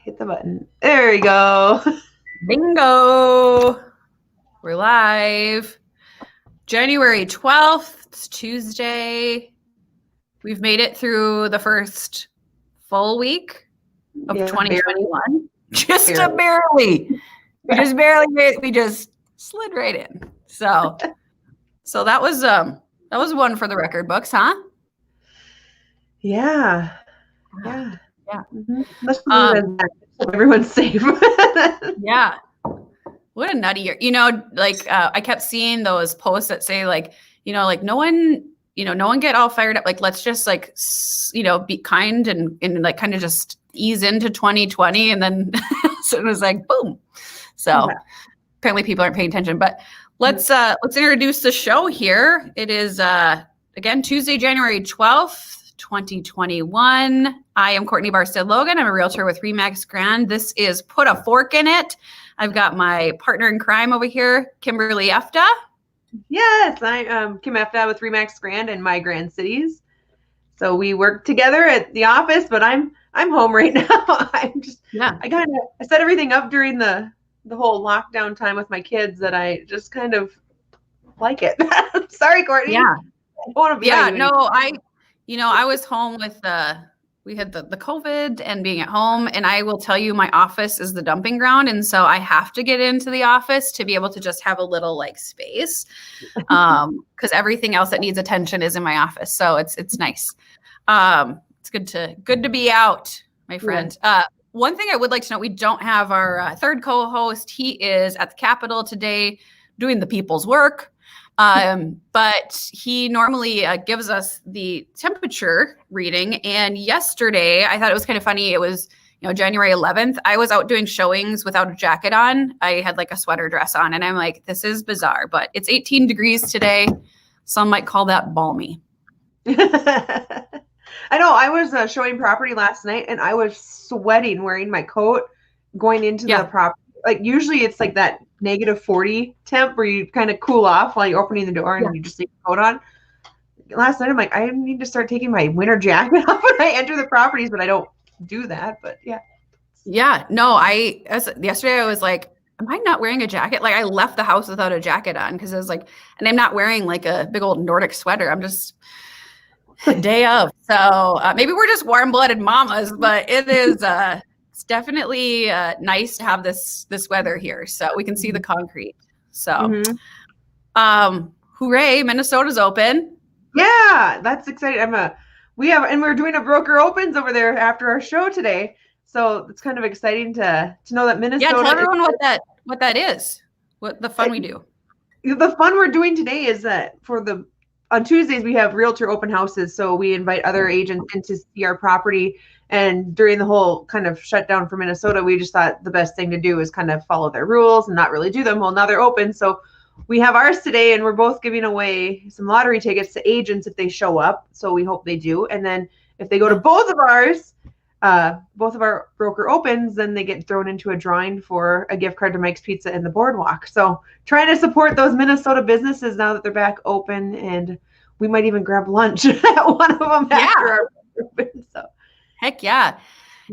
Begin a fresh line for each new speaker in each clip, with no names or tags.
hit the button. There we go.
Bingo. We're live. January 12th, it's Tuesday. We've made it through the first full week of 2021. Barely. Just barely. We just slid right in. So that was one for the record books, huh?
Yeah. Mm-hmm. Everyone's safe.
Yeah. What a nutty year. I kept seeing those posts that say no one get all fired up. Let's just be kind and kind of just ease into 2020. And then so it was boom. So apparently people aren't paying attention, but let's introduce the show here. It is, again, Tuesday, January 12th. 2021. I am Courtney Barstad-Logan. I'm a realtor with RE/MAX Grand. This is Put a Fork in It. I've got my partner in crime over here, Kimberly Efta.
Yes, I'm Kim Efta with RE/MAX Grand and My Grand Cities. So we work together at the office, but I'm home right now. I set everything up during the whole lockdown time with my kids that I just kind of like it. Sorry, Courtney.
Yeah.
I don't want to be
I was home with we had the COVID and being at home, and I will tell you my office is the dumping ground. And so I have to get into the office to be able to just have a little space because everything else that needs attention is in my office. So it's nice. It's good to be out, my friend. Yeah. One thing I would like to note, we don't have our third co-host. He is at the Capitol today doing the people's work. But he normally gives us the temperature reading. And yesterday, I thought it was kind of funny. It was, January 11th. I was out doing showings without a jacket on. I had a sweater dress on, and I'm like, this is bizarre, but it's 18 degrees today. Some might call that balmy.
I know. I was showing property last night, and I was sweating wearing my coat going into the property. Usually it's that -40 temp where you kind of cool off while you're opening the door and you just leave the coat on. Last night I'm like, I need to start taking my winter jacket off when I enter the properties, but I don't do that. But yeah.
Yeah. No, yesterday I was like, am I not wearing a jacket? I left the house without a jacket on because I was like, and I'm not wearing a big old Nordic sweater. I'm just a day of. So maybe we're just warm-blooded mamas, but it is it's definitely nice to have this weather here, so we can see the concrete. So, hooray! Minnesota's open.
Yeah, that's exciting. We're doing a broker opens over there after our show today, so it's kind of exciting to know that Minnesota.
Yeah, tell everyone what that is. What the fun we do.
The fun we're doing today is that on Tuesdays we have realtor open houses, so we invite other agents in to see our property. And during the whole kind of shutdown for Minnesota, we just thought the best thing to do is kind of follow their rules and not really do them. Well, now they're open. So we have ours today, and we're both giving away some lottery tickets to agents if they show up. So we hope they do. And then if they go to both of our broker opens, then they get thrown into a drawing for a gift card to Mike's Pizza and the Boardwalk. So trying to support those Minnesota businesses now that they're back open, and we might even grab lunch at one of them after our open. So.
Heck yeah.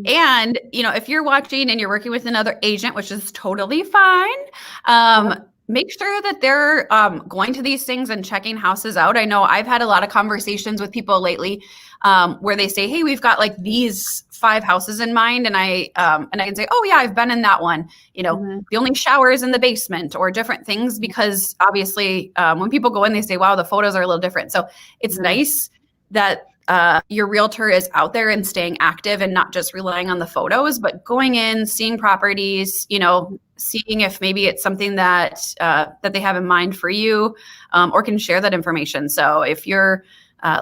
And, if you're watching and you're working with another agent, which is totally fine, make sure that they're going to these things and checking houses out. I know I've had a lot of conversations with people lately where they say, hey, we've got these 5 houses in mind. And I can say, oh, yeah, I've been in that one. The only shower is in the basement or different things, because obviously when people go in, they say, wow, the photos are a little different. So it's nice that your realtor is out there and staying active and not just relying on the photos, but going in, seeing properties, seeing if maybe it's something that they have in mind for you, or can share that information. So if you're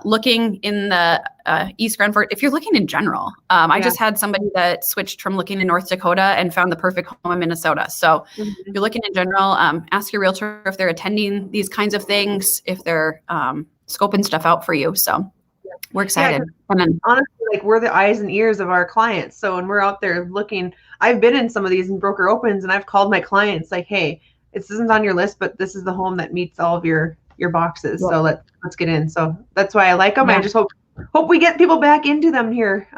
looking in the East Grand Fork, if you're looking in general, I just had somebody that switched from looking in North Dakota and found the perfect home in Minnesota. So if you're looking in general, ask your realtor if they're attending these kinds of things, if they're scoping stuff out for you. So we're excited.
And then honestly, we're the eyes and ears of our clients. So when we're out there looking, I've been in some of these broker opens, and I've called my clients hey, this isn't on your list, but this is the home that meets all of your boxes. Yeah. So let's get in. So that's why I like them. Yeah. I just hope we get people back into them here.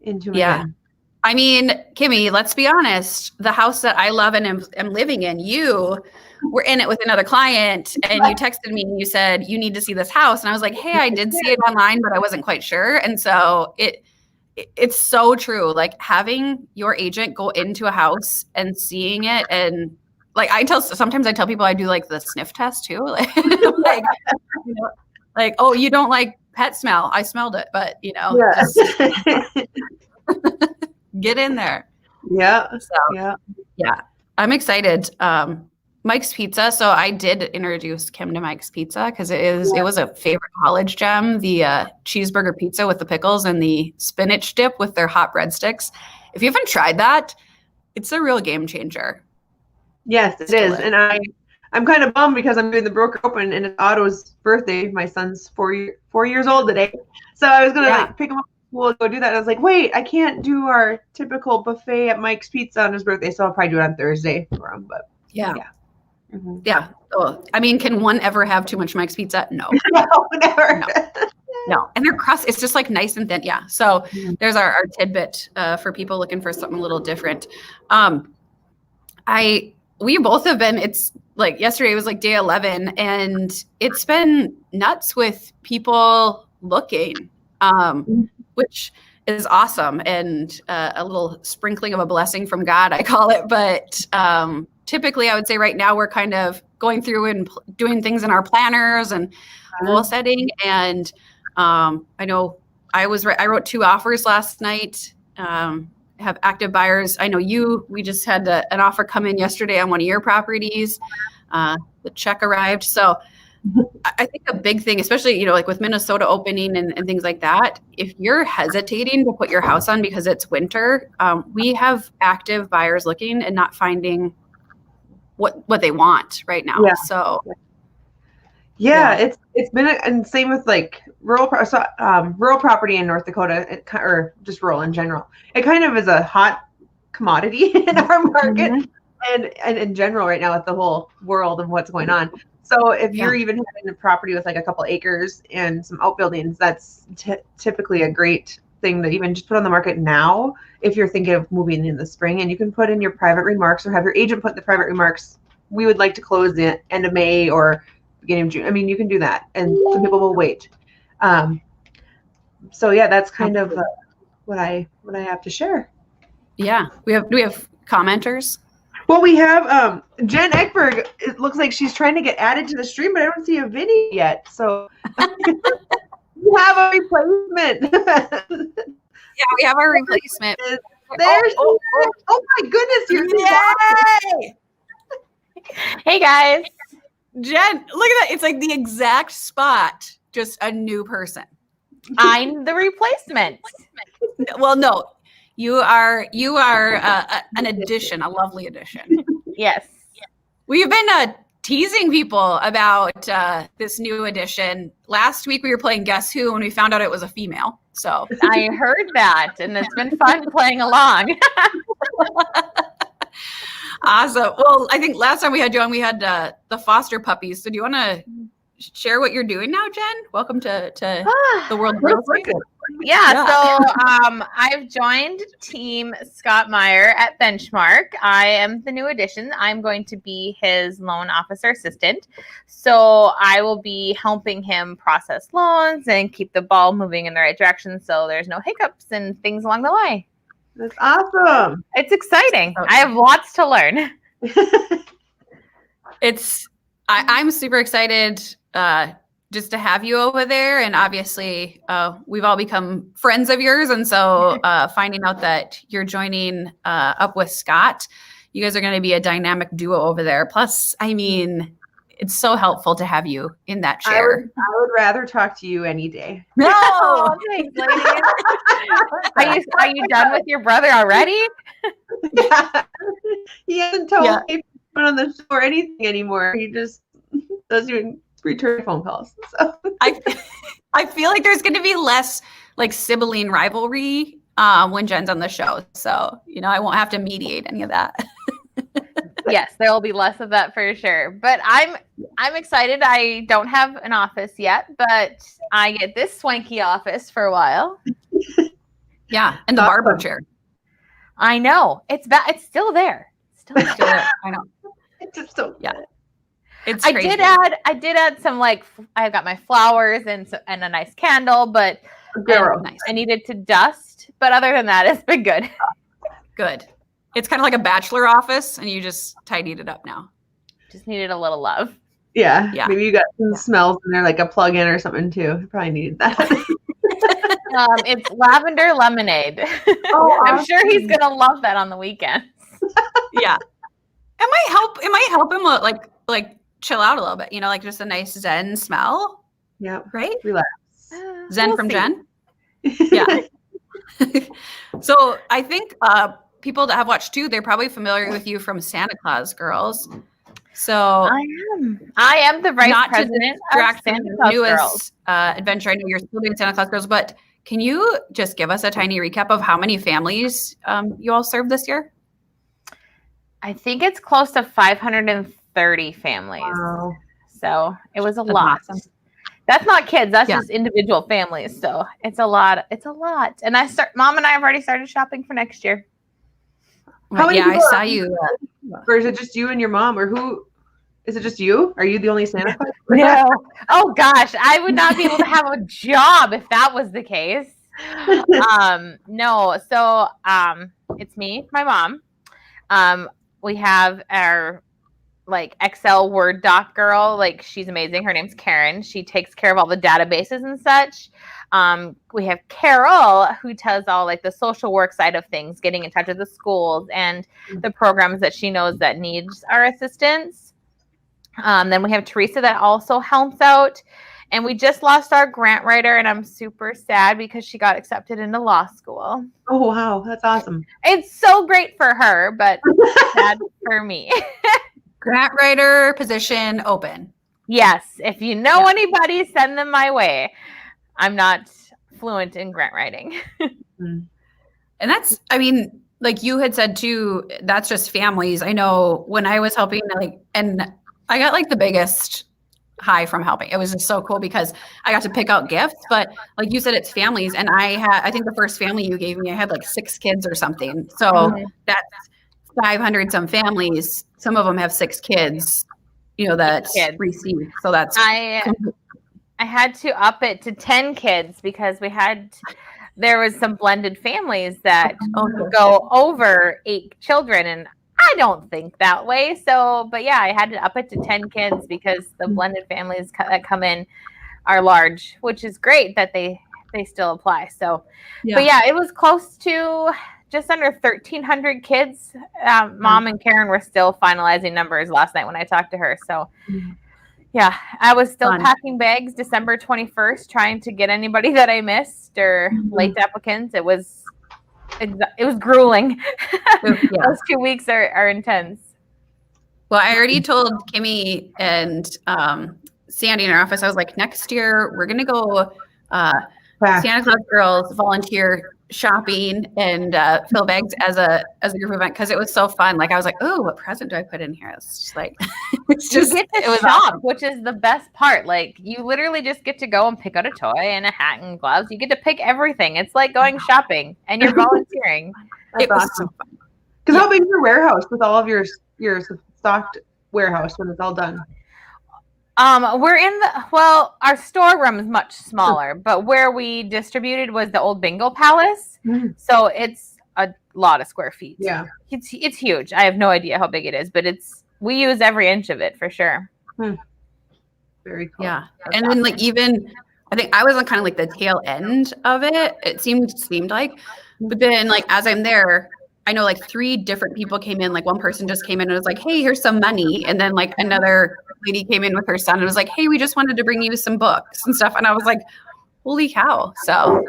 Into them.
Yeah. I mean, Kimmy, let's be honest. The house that I love and am living in, you were in it with another client, and you texted me and you said, you need to see this house. And I was like, hey, I did see it online, but I wasn't quite sure. And so it's so true. Like having your agent go into a house and seeing it, and like sometimes I tell people I do like the sniff test too. Like, like, oh, you don't like pet smell. I smelled it, but just get in there.
Yeah.
So, yeah. I'm excited. Mike's Pizza. So I did introduce Kim to Mike's Pizza because it was a favorite college gem, the cheeseburger pizza with the pickles and the spinach dip with their hot breadsticks. If you haven't tried that, it's a real game changer.
Yes, it is. And I'm kind of bummed because I'm doing the broker open and it's Otto's birthday. My son's 4 years old today. So I was going to pick him up. We'll go do that. I was like, wait, I can't do our typical buffet at Mike's Pizza on his birthday, so I'll probably do it on Thursday for him. But yeah. Mm-hmm.
Yeah. Oh, I mean, can one ever have too much Mike's Pizza? No.
No, never.
No. And their crust, it's just like nice and thin. Yeah. So there's our tidbit for people looking for something a little different. We both have been, it's like yesterday was like day 11, and it's been nuts with people looking. Which is awesome, and a little sprinkling of a blessing from God, I call it. But typically, I would say right now we're kind of going through and doing things in our planners and goal setting. And I know I wrote 2 offers last night. Have active buyers. I know we just had an offer come in yesterday on one of your properties. The check arrived. So I think a big thing, especially, like with Minnesota opening and things like that, if you're hesitating to put your house on because it's winter, we have active buyers looking and not finding what they want right now.
Yeah.
So
it's been, and same with like rural property in North Dakota, or just rural in general. It kind of is a hot commodity in our market and in general right now with the whole world of what's going on. So if you're even having a property with like a couple acres and some outbuildings, that's typically a great thing to even just put on the market now if you're thinking of moving in the spring. And you can put in your private remarks or have your agent put in the private remarks, we would like to close the end of May or beginning of June. I mean, you can do that, and some people will wait. So that's kind of what I have to share. Yeah.
Do we have commenters?
Well, we have Jen Ekberg. It looks like she's trying to get added to the stream, but I don't see a video yet. So we have a replacement.
We have our replacement.
There's oh my goodness, you're
Yay! Hey guys.
Jen, look at that. It's like the exact spot, just a new person.
I'm the replacement.
Well, no. You are an addition, a lovely addition.
Yes.
We've been teasing people about this new addition. Last week we were playing Guess Who, and we found out it was a female. So
I heard that, and it's been fun playing along.
Awesome. Well, I think last time we had you on, we had the foster puppies. So do you want to share what you're doing now, Jen? Welcome to the world of real estate.
Yeah, so I've joined Team Scott Meyer at Benchmark. I am the new addition. I'm going to be his loan officer assistant. So I will be helping him process loans and keep the ball moving in the right direction so there's no hiccups and things along the way.
That's awesome.
It's exciting. I have lots to learn.
I'm super excited just to have you over there. And obviously we've all become friends of yours. And so finding out that you're joining up with Scott, you guys are going to be a dynamic duo over there. Plus, I mean, it's so helpful to have you in that chair.
I would rather talk to you any day.
No, thanks, ladies. Are you done with your brother already?
Yeah. He hasn't told me on the show or anything anymore. He just doesn't even return phone calls. So
I feel like there's going to be less like sibling rivalry when Jen's on the show. So, I won't have to mediate any of that.
Yes, there will be less of that for sure. But I'm excited. I don't have an office yet, but I get this swanky office for a while.
Yeah, and the barber chair.
I know. It's it's still there.
Still there. I know.
It's just so
yeah. It's
I
crazy.
did add some I got my flowers and a nice candle, but
nice.
I needed to dust. But other than that, it's been good.
Good. It's kind of like a bachelor office, and you just tidied it up now.
Just needed a little love.
Yeah.
Yeah.
Maybe you got some smells in there, like a plug-in or something too. You probably needed that.
It's lavender lemonade.
Oh,
I'm sure he's gonna love that on the weekends.
Yeah. It might help him like chill out a little bit, like just a nice Zen smell.
Yeah.
Right?
Relax.
Zen from Jen? Yeah. So I think people that have watched too, they're probably familiar with you from Santa Claus Girls. So
I am the vice
not
president
to distract
of
from
Santa
the
Claus
newest
Girls.
Adventure. I know you're still doing Santa Claus Girls, but can you just give us a tiny recap of how many families you all served this year?
I think it's close to 530 families.
Wow.
So it was a lot.
Awesome.
That's not kids. That's just individual families. So it's a lot. It's a lot. And Mom and I have already started shopping for next year.
How many
I
people
saw you.
Or is it just you and your mom? Or who? Is it just you? Are you the only Santa Claus?
No. Oh gosh, I would not be able to have a job if that was the case. No. So it's me, my mom. We have our Excel Word doc girl. She's amazing. Her name's Karen. She takes care of all the databases and such. We have Carol, who does all the social work side of things, getting in touch with the schools and the programs that she knows that needs our assistance. Then we have Teresa that also helps out. And we just lost our grant writer, and I'm super sad because she got accepted into law school.
Oh, wow. That's awesome.
It's so great for her, but sad for me.
Grant writer position open.
Yes. If you know anybody, send them my way. I'm not fluent in grant writing.
And that's, like you had said too, that's just families. I know when I was helping, and I got the biggest high from helping. It was just so cool because I got to pick out gifts, but like you said, it's families. And I think the first family you gave me, I had 6 kids or something. So that's 500 some families. Some of them have 6 kids, that receive. So that's,
I had to up it to 10 kids because there was some blended families that go over 8 children, and I don't think that way. So, but yeah, I had to up it to 10 kids because the blended families that come in are large, which is great that they still apply. So, but yeah, it was close to just under 1,300 kids. Mom and Karen were still finalizing numbers last night when I talked to her. So yeah, I was still packing bags December 21st, trying to get anybody that I missed or late applicants. It was grueling. Those 2 weeks are intense.
Well, I already told Kimmy and Sandy in our office, I was like, next year we're going to go Santa Claus Girls volunteer shopping and fill bags as a group event because it was so fun. I was like, oh, what present do I put in here? It's just
you get to shop, awesome. Which is the best part. You literally just get to go and pick out a toy and a hat and gloves. You get to pick everything. It's like going shopping and you're volunteering.
It was awesome. Because how big is your warehouse with all of your stocked warehouse when it's all done?
We're in our storeroom is much smaller, but where we distributed was the old bingo palace. So it's a lot of square feet.
Yeah.
It's huge. I have no idea how big it is, but we use every inch of it for sure.
Very cool.
Yeah. And then even, I think I was on kind of the tail end of it. It seemed like, but then as I'm there, I know 3 different people came in. One person just came in and was like, hey, here's some money. And then another lady came in with her son and was like, hey, we just wanted to bring you some books and stuff. And I was like, holy cow. So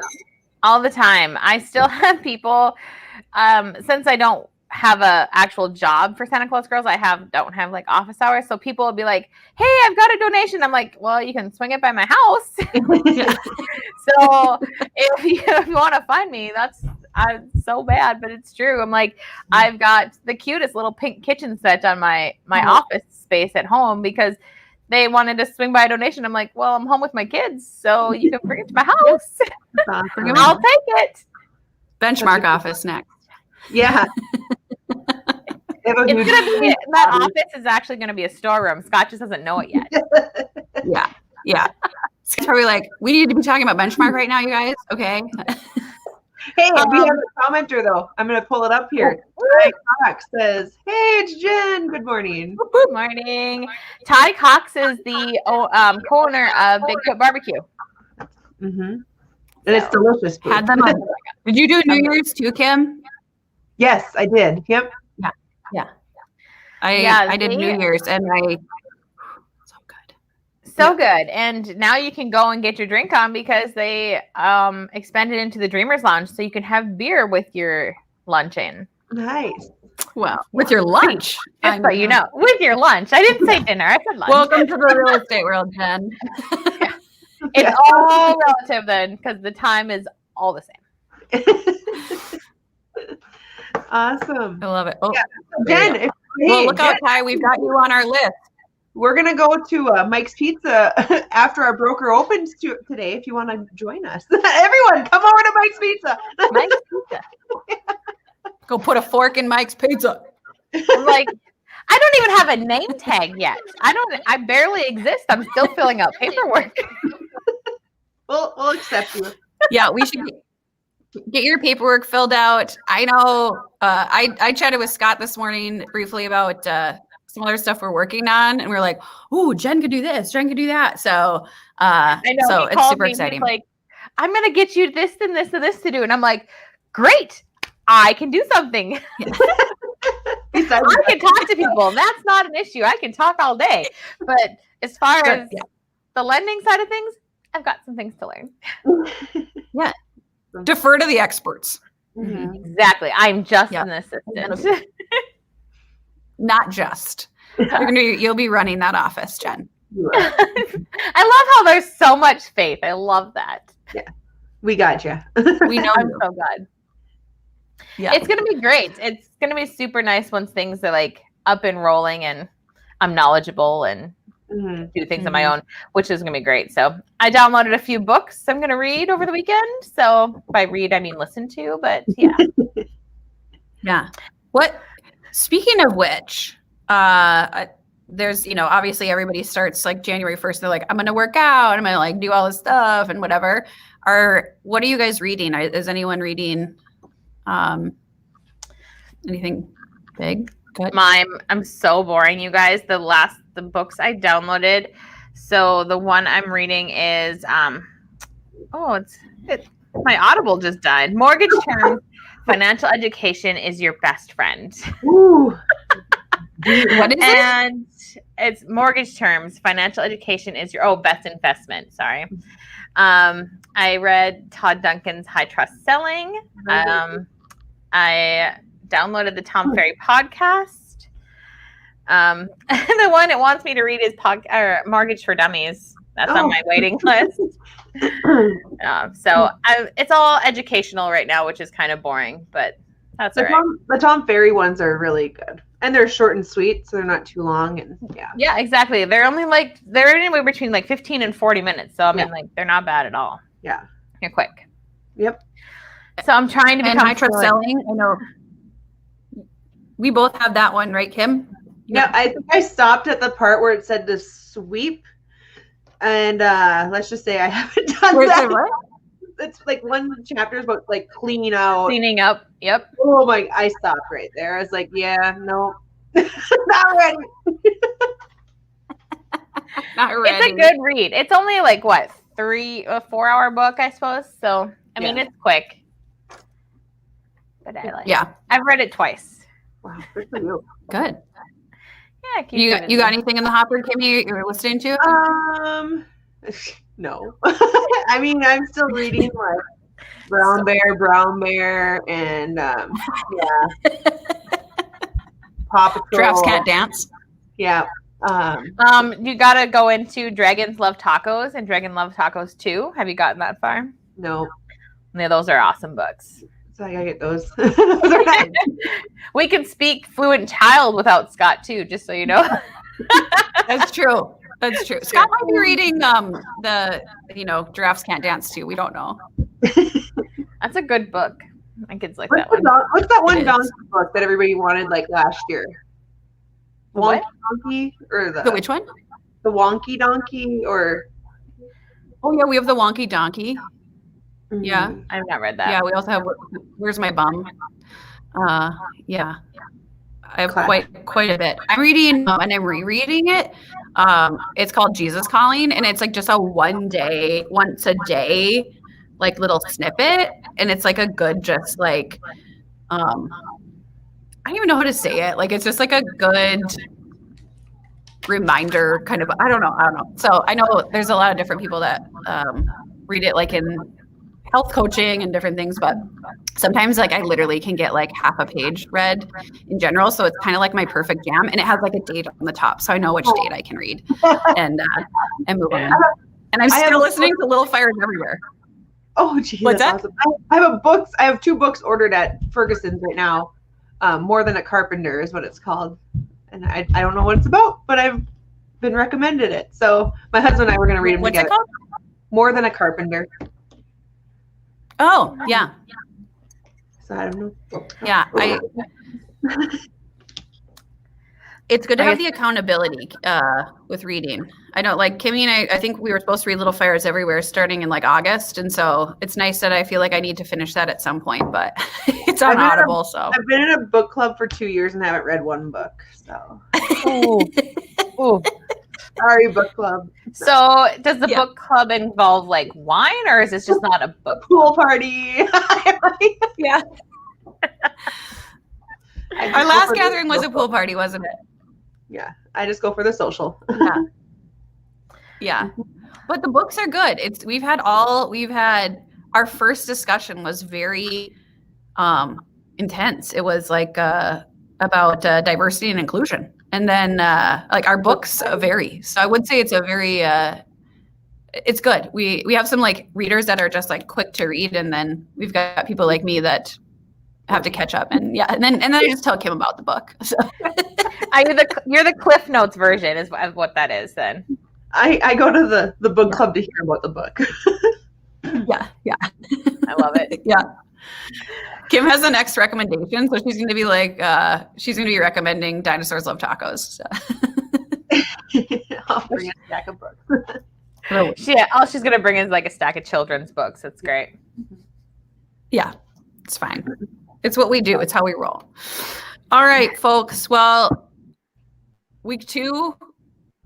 all the time. I still have people, since I don't have a actual job for Santa Claus Girls, don't have office hours. So people will be like, hey, I've got a donation. I'm like, well, you can swing it by my house. So if you want to find me, that's so bad, but it's true. I'm like, I've got the cutest little pink kitchen set on my office space at home because they wanted to swing by a donation. I'm like, well, I'm home with my kids, so you can bring it to my house.
Awesome.
I'll take it.
Benchmark office next.
Yeah. They have a
It's
huge-
gonna be that office is actually gonna be a storeroom. Scott just doesn't know it yet.
Yeah. It's probably like, we need to be talking about benchmark right now, you guys. Okay.
Hey, we have a commenter though. I'm gonna pull it up here. Ty Cox says, "Hey, it's Jen. Good morning."
Good morning. Ty Cox is the co-owner of Big Foot Barbecue.
Mm-hmm. And it's delicious food.
Had them on. Did you do New Year's too, Kim?
Yes, I did. Yep.
I did New Year's and so good.
So good. And now you can go and get your drink on because they expanded into the Dreamers Lounge so you can have beer with your luncheon.
Nice.
Well, with your lunch.
Just so you know, with your lunch. I didn't say dinner. I said lunch.
Welcome to the real estate world, Jen.
It's all relative then because the time is all the same.
Awesome.
I love it. Oh,
Jen,
well, look out, Ty. We've got you on our list.
We're gonna go to Mike's Pizza after our broker opens today. If you want to join us, everyone, come over to Mike's Pizza.
Mike's Pizza.
Go put a fork in Mike's Pizza.
I'm like, I don't even have a name tag yet. I barely exist. I'm still filling out paperwork.
We'll accept you.
Yeah, we should get your paperwork filled out. I know I chatted with Scott this morning briefly about some other stuff we're working on, and we're like, "Ooh, Jen could do this, Jen could do that." So
I know.
So
he
it's
called
super
me,
exciting.
He's like, I'm gonna get you this and this and this to do, and I'm like, great, I can do something. I can talk to people. And that's not an issue. I can talk all day. But as far as the lending side of things, I've got some things to learn.
Defer to the experts.
Mm-hmm.
Exactly. I'm just an assistant.
Not just. You'll be running that office, Jen.
I love how there's so much faith. I love that.
Yeah. We got you.
We know
I'm
you.
so glad.
Yeah.
It's going to be great. It's going to be super nice once things are like up and rolling and I'm knowledgeable and do things on my own, which is going to be great. So I downloaded a few books I'm going to read over the weekend. So by read, I mean listen to, but yeah.
Yeah. Speaking of which, there's, obviously everybody starts like January 1st. They're like, I'm going to work out. I'm going to like do all this stuff and whatever. What are you guys reading? Is anyone reading anything big? Good.
I'm so boring, you guys. The books I downloaded. So the one I'm reading is my Audible just died. Mortgage Terms, Financial Education is Your Best Friend.
Ooh.
What is it?
And it's Mortgage Terms, Financial Education is Your Best Investment. Sorry. I read Todd Duncan's High Trust Selling. I downloaded the Tom Ferry podcast. And the one it wants me to read is Mortgage for Dummies. That's on my waiting list. It's all educational right now, which is kind of boring, but that's all right.
The Tom Ferry ones are really good. And they're short and sweet, so they're not too long. And
yeah, exactly. They're only they're anywhere between 15 and 40 minutes. So I mean, they're not bad at all.
Yeah,
you're quick.
Yep.
So I'm trying to become
High Trust Selling. I know we both have that one, right, Kim?
Yeah, I think I stopped at the part where it said to sweep, and let's just say I haven't done that.
What?
It's like one chapter is about like cleaning up.
Yep.
Oh my! I stopped right there. I was like, yeah, no, not ready.
Not ready. It's a good read. It's only 4-hour book, I suppose. So I mean, it's quick. But I like.
Yeah,
I've read it twice.
Wow, good for you.
Good.
Yeah.
You got anything in the hopper, Kimmy? You're listening to?
No. I mean, I'm still reading Brown Bear, and Paw Patrol.
Giraffes Can't Dance.
Yeah.
You gotta go into Dragons Love Tacos and Dragon Love Tacos 2. Have you gotten that far?
No.
Yeah, those are awesome books.
So I gotta get those.
We can speak fluent child without Scott too, just so you know.
That's true. Scott might be reading the Giraffes Can't Dance too. We don't know.
That's a good book. My kids like that one.
What's that one
It is.
donkey book that everybody wanted like last year?
What?
Wonky Donkey or
The which one?
the Wonky Donkey or
Oh yeah, we have the Wonky Donkey. Yeah.
Mhm.
I've not read that.
Yeah, we also have Where's My Bum? Yeah. I have
Classic.
quite a bit. I'm reading and I'm rereading it. It's called Jesus Calling, and it's like just a once a day, like little snippet, and it's like a good, just like, I don't even know how to say it. Like it's just like a good reminder, kind of. I don't know. So I know there's a lot of different people that read it, like in health coaching and different things, but sometimes like I literally can get like half a page read in general. So it's kind of like my perfect jam, and it has like a date on the top, so I know which date I can read and move on. And I'm still listening to Little Fires Everywhere.
Oh, geez,
What's
that's
that?
awesome. I have 2 books ordered at Ferguson's right now. More Than a Carpenter is what it's called, and I don't know what it's about, but I've been recommended it. So my husband and I were going to read them
What's
together.
it called?
More Than a Carpenter.
Oh, yeah.
So I don't know.
Yeah. It's good to have the accountability with reading. I know, like Kimmy and I think we were supposed to read Little Fires Everywhere starting in like August. And so it's nice that I feel like I need to finish that at some point, but it's on Audible. So
I've been in a book club for 2 years and haven't read one book. So
Ooh.
sorry, book club.
So does the book club involve like wine, or is this just not a book
Pool party.
yeah. Our last gathering was a pool party, wasn't it?
Yeah, I just go for the social.
Yeah. But the books are good. We've had our first discussion was very intense. It was like about diversity and inclusion. And then like our books vary. So I would say it's a very it's good. We have some like readers that are just like quick to read, and then we've got people like me that have to catch up. And and then I just tell Kim about the book. So
you're the Cliff Notes version is what that is then.
I go to the book club to hear about the book.
Yeah.
I love it.
Yeah. Kim has the next recommendation, so she's going to be like, she's going to be recommending Dinosaurs Love Tacos. So.
I'll bring a stack of books.
All she's going to bring is like a stack of children's books. That's great.
Yeah, it's fine. It's what we do. It's how we roll. All right, folks. Well, week 2,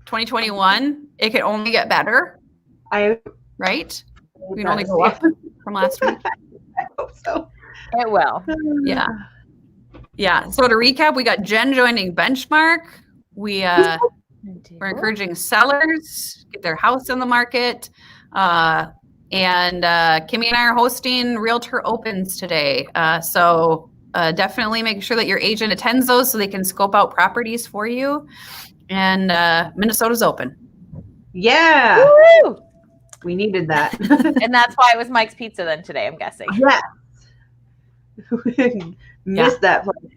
2021, it can only get better. Right? We can only go up from last week.
I hope so.
It will.
Yeah. So to recap, we got Jen joining Benchmark. We're encouraging sellers get their house on the market. And Kimmy and I are hosting Realtor Opens today. So definitely make sure that your agent attends those so they can scope out properties for you. And Minnesota's open.
Yeah.
Woo!
We needed that.
And that's why it was Mike's Pizza then today, I'm guessing.
Yes. Missed that place.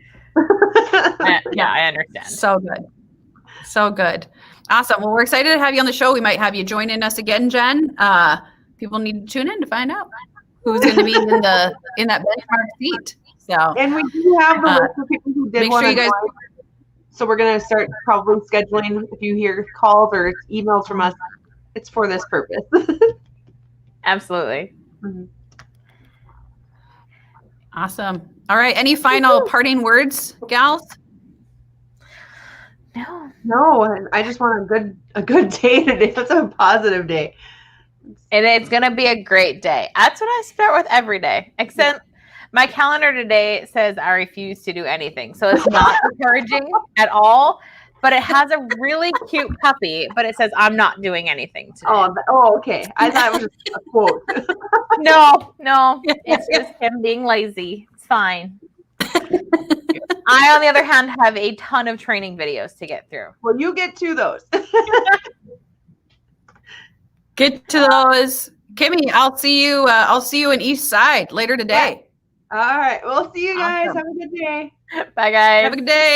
Yeah, I understand.
So good. Awesome. Well, we're excited to have you on the show. We might have you joining us again, Jen. People need to tune in to find out who's going to be in that benchmark seat. So,
and we do have the list of people who did
make sure you guys.
So we're going to start probably scheduling. If you hear calls or emails from us, it's for this purpose.
Absolutely.
Mm-hmm.
Awesome. All right. Any final parting words, gals?
No. I just want a good day today. It's a positive day.
And it's going to be a great day. That's what I start with every day. Except my calendar today says I refuse to do anything. So it's not encouraging at all. But it has a really cute puppy, but it says I'm not doing anything today.
Oh, okay. I thought it was just a quote.
No. It's just him being lazy. It's fine. I, on the other hand, have a ton of training videos to get through.
Well, you get to those.
Get to those. Kimmy, I'll see you in East Side later today.
All right. We'll see you guys.
Awesome.
Have a good day.
Bye, guys.
Have a good day.